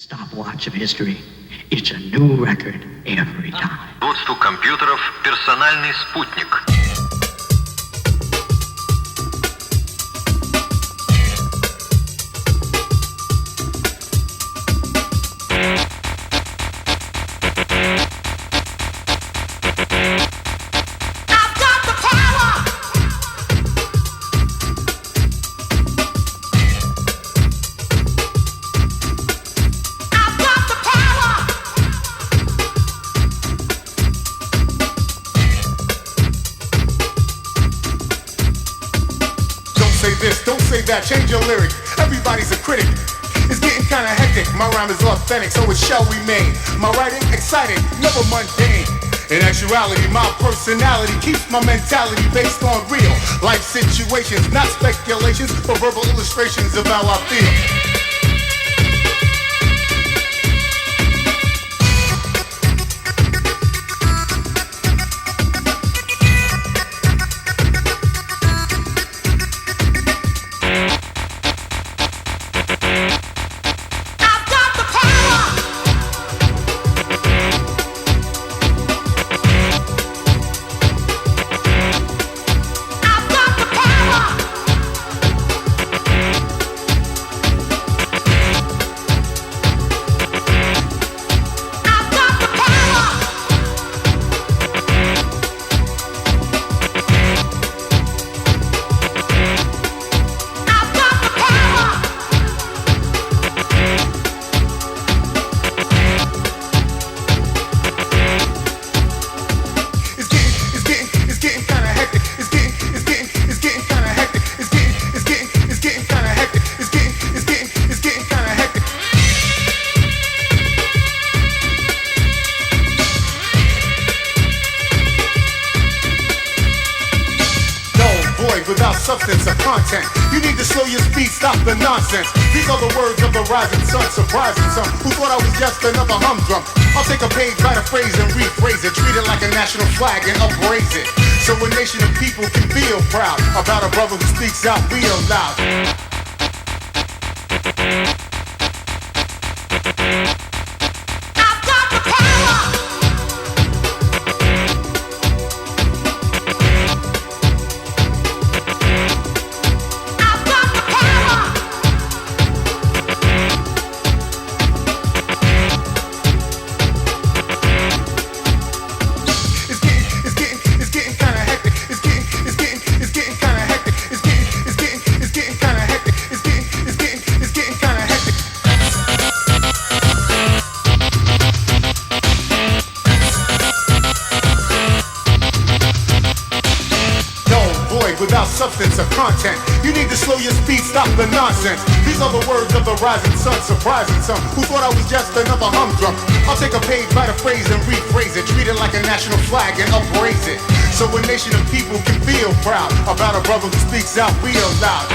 Stopwatch of history. It's a new record every time. Подстук компьютеров «Персональный спутник». Don't say that, change your lyric. Everybody's a critic. It's getting kinda hectic. My rhyme is authentic, so it shall remain. My writing exciting, never mundane. In actuality, my personality keeps my mentality based on real life situations, not speculations, but verbal illustrations of how I feel. Without substance or content, you need to slow your speed, stop the nonsense. These are the words of the rising sun, surprising some who thought I was just another humdrum. I'll take a page, write a phrase and rephrase it, treat it like a national flag and upraise it, so a nation of people can feel proud about a brother who speaks out real loud. Without substance or content, you need to slow your speed, stop the nonsense. These are the words of the rising sun, surprising some who thought I was just another humdrum. I'll take a page, write a phrase and rephrase it, treat it like a national flag and upraise it, so a nation of people can feel proud about a brother who speaks out real loud.